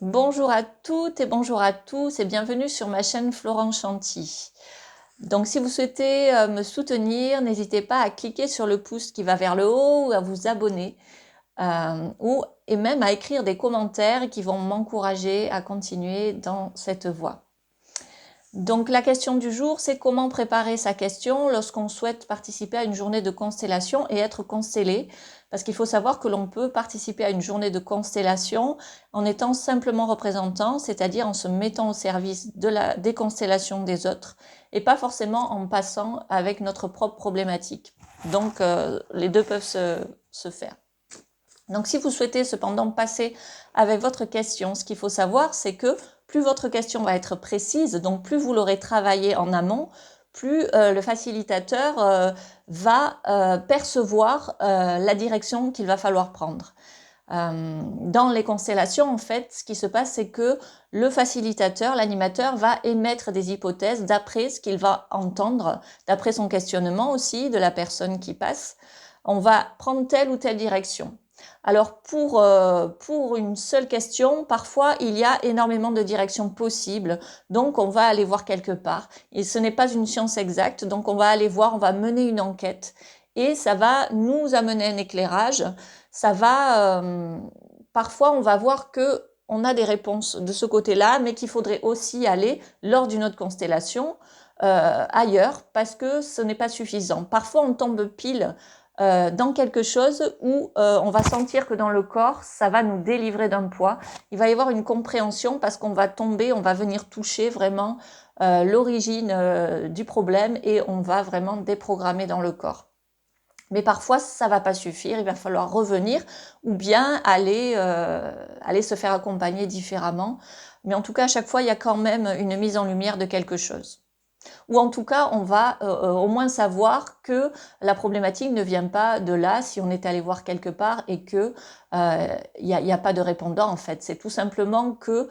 Bonjour à toutes et bonjour à tous et bienvenue sur ma chaîne Florence Chanty. Donc si vous souhaitez me soutenir, n'hésitez pas à cliquer sur le pouce qui va vers le haut ou à vous abonner et même à écrire des commentaires qui vont m'encourager à continuer dans cette voie. Donc la question du jour, c'est comment préparer sa question lorsqu'on souhaite participer à une journée de constellation et être constellé. Parce qu'il faut savoir que l'on peut participer à une journée de constellation en étant simplement représentant, c'est-à-dire en se mettant au service des constellations des autres et pas forcément en passant avec notre propre problématique. Donc les deux peuvent se faire. Donc si vous souhaitez cependant passer avec votre question, ce qu'il faut savoir, c'est que plus votre question va être précise, donc plus vous l'aurez travaillé en amont, plus le facilitateur va percevoir la direction qu'il va falloir prendre. Dans les constellations, en fait, ce qui se passe, c'est que le facilitateur, l'animateur, va émettre des hypothèses d'après ce qu'il va entendre, d'après son questionnement aussi de la personne qui passe. On va prendre telle ou telle direction. Alors pour une seule question, parfois il y a énormément de directions possibles, donc on va aller voir quelque part. Et ce n'est pas une science exacte, donc on va aller voir, on va mener une enquête et ça va nous amener un éclairage. Ça va parfois on va voir que on a des réponses de ce côté-là, mais qu'il faudrait aussi aller lors d'une autre constellation ailleurs parce que ce n'est pas suffisant. Parfois on tombe pile dans quelque chose où on va sentir que dans le corps, ça va nous délivrer d'un poids. Il va y avoir une compréhension parce qu'on va tomber, on va venir toucher vraiment l'origine du problème et on va vraiment déprogrammer dans le corps. Mais parfois, ça va pas suffire, il va falloir revenir ou bien aller se faire accompagner différemment. Mais en tout cas, à chaque fois, il y a quand même une mise en lumière de quelque chose. Ou en tout cas, on va au moins savoir que la problématique ne vient pas de là si on est allé voir quelque part et que y a pas de répondant en fait. C'est tout simplement que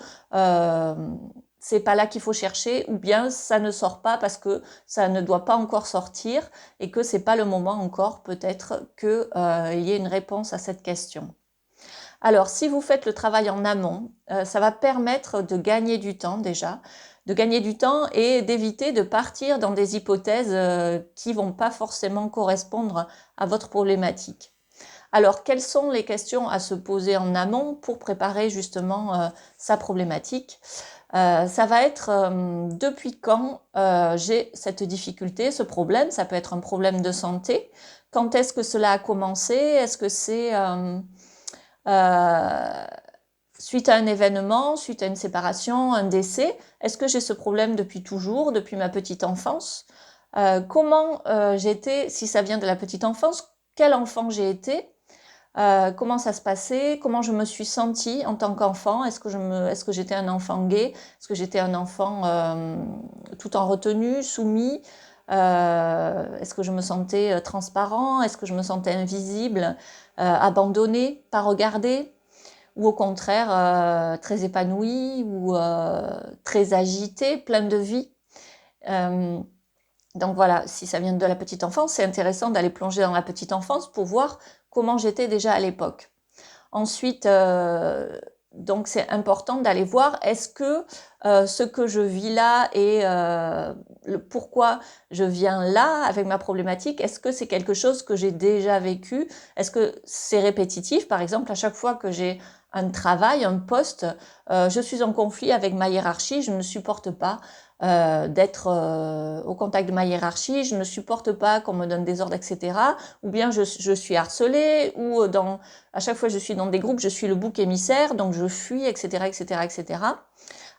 c'est pas là qu'il faut chercher ou bien ça ne sort pas parce que ça ne doit pas encore sortir et que c'est pas le moment encore peut-être que il y ait une réponse à cette question. Alors, si vous faites le travail en amont, ça va permettre de gagner du temps déjà, de gagner du temps et d'éviter de partir dans des hypothèses qui vont pas forcément correspondre à votre problématique. Alors, quelles sont les questions à se poser en amont pour préparer justement sa problématique? Ça va être depuis quand j'ai cette difficulté, ce problème. Ça peut être un problème de santé. Quand est-ce que cela a commencé? Est-ce que c'est euh, suite à un événement, suite à une séparation, un décès? Est-ce que j'ai ce problème depuis toujours, depuis ma petite enfance? Comment j'étais, si ça vient de la petite enfance, quel enfant j'ai été? Comment ça se passait? Comment je me suis sentie en tant qu'enfant? Est-ce que j'étais un enfant gay? Est-ce que j'étais un enfant tout en retenue, soumis? Est-ce que je me sentais transparent? Est-ce que je me sentais invisible, abandonné, pas regardé? Ou au contraire très épanoui ou très agité, plein de vie. Euh, donc voilà, si ça vient de la petite enfance, c'est intéressant d'aller plonger dans la petite enfance pour voir comment j'étais déjà à l'époque. Ensuite, donc c'est important d'aller voir est-ce que ce que je vis là et pourquoi je viens là avec ma problématique, est-ce que c'est quelque chose que j'ai déjà vécu? Est-ce que c'est répétitif? Par exemple, à chaque fois que j'ai un travail, un poste, je suis en conflit avec ma hiérarchie, je ne supporte pas d'être au contact de ma hiérarchie, je ne supporte pas qu'on me donne des ordres, etc. Ou bien je suis harcelée, ou à chaque fois que je suis dans des groupes, je suis le bouc émissaire, donc je fuis, etc., etc., etc.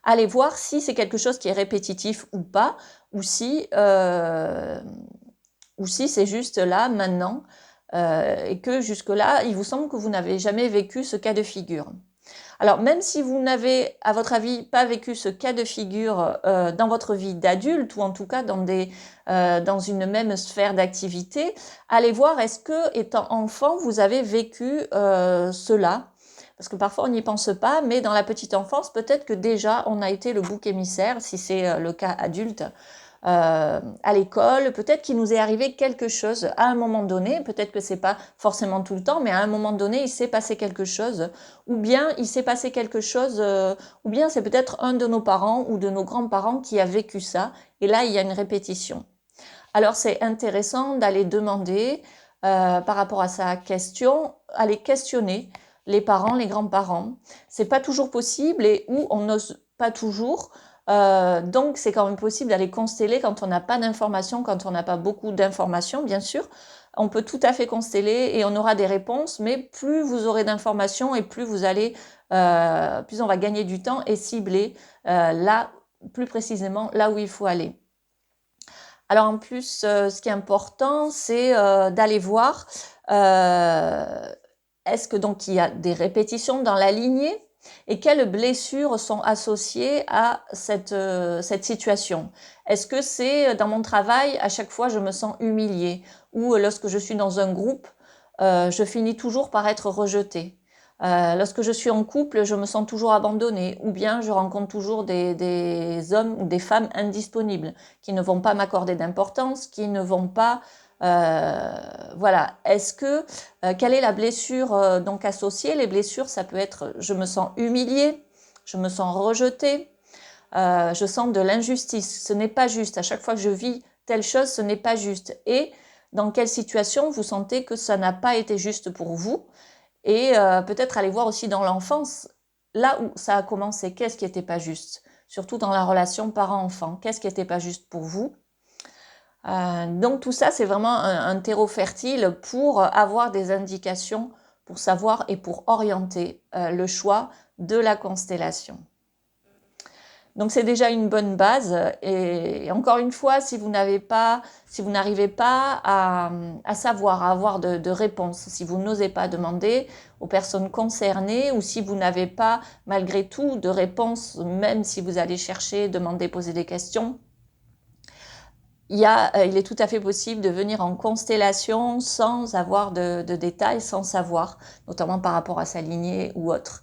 Allez voir si c'est quelque chose qui est répétitif ou pas, ou si, euh, ou si c'est juste là, maintenant, et que jusque-là, il vous semble que vous n'avez jamais vécu ce cas de figure. Alors, même si vous n'avez, à votre avis, pas vécu ce cas de figure dans votre vie d'adulte, ou en tout cas dans une même sphère d'activité, allez voir est-ce que, étant enfant, vous avez vécu cela. Parce que parfois on n'y pense pas, mais dans la petite enfance, peut-être que déjà on a été le bouc émissaire, si c'est le cas adulte, à l'école, peut-être qu'il nous est arrivé quelque chose à un moment donné, peut-être que c'est pas forcément tout le temps, mais à un moment donné, il s'est passé quelque chose, ou bien il s'est passé quelque chose, ou bien c'est peut-être un de nos parents ou de nos grands-parents qui a vécu ça, et là, il y a une répétition. Alors, c'est intéressant d'aller demander, par rapport à sa question, à les questionner, les parents, les grands-parents. C'est pas toujours possible et ou on n'ose pas toujours. Donc, c'est quand même possible d'aller consteller quand on n'a pas d'informations, quand on n'a pas beaucoup d'informations, bien sûr. On peut tout à fait consteller et on aura des réponses, mais plus vous aurez d'informations et plus vous allez, plus on va gagner du temps et cibler là, plus précisément, là où il faut aller. Alors en plus, ce qui est important, c'est d'aller voir, euh, est-ce que donc il y a des répétitions dans la lignée et quelles blessures sont associées à cette situation. Est-ce que c'est dans mon travail, à chaque fois je me sens humiliée ou lorsque je suis dans un groupe, je finis toujours par être rejetée. Lorsque je suis en couple, je me sens toujours abandonnée, ou bien je rencontre toujours des hommes ou des femmes indisponibles qui ne vont pas m'accorder d'importance, qui ne vont pas, voilà. Est-ce que quelle est la blessure donc associée? Les blessures, ça peut être je me sens humiliée, je me sens rejetée, je sens de l'injustice. Ce n'est pas juste. À chaque fois que je vis telle chose, ce n'est pas juste. Et dans quelle situation vous sentez que ça n'a pas été juste pour vous? Et peut-être aller voir aussi dans l'enfance, là où ça a commencé, qu'est-ce qui n'était pas juste? Surtout dans la relation parent-enfant, qu'est-ce qui n'était pas juste pour vous? Donc tout ça, c'est vraiment un terreau fertile pour avoir des indications, pour savoir et pour orienter le choix de la constellation. Donc c'est déjà une bonne base. Et encore une fois, si vous n'arrivez pas à savoir, à avoir de réponse, si vous n'osez pas demander aux personnes concernées, ou si vous n'avez pas malgré tout de réponse, même si vous allez chercher, demander, poser des questions, il est tout à fait possible de venir en constellation sans avoir de détails, sans savoir, notamment par rapport à sa lignée ou autre,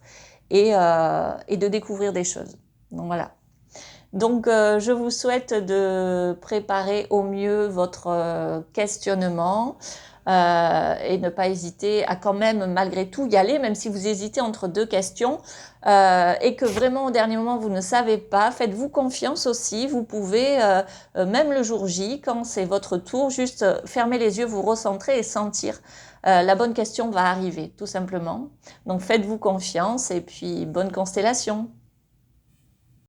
et de découvrir des choses. Donc voilà. Donc, je vous souhaite de préparer au mieux votre questionnement et ne pas hésiter à quand même, malgré tout, y aller, même si vous hésitez entre deux questions et que vraiment au dernier moment vous ne savez pas. Faites-vous confiance aussi. Vous pouvez, même le jour J, quand c'est votre tour, juste fermer les yeux, vous recentrer et sentir. La bonne question va arriver, tout simplement. Donc, faites-vous confiance et puis bonne constellation.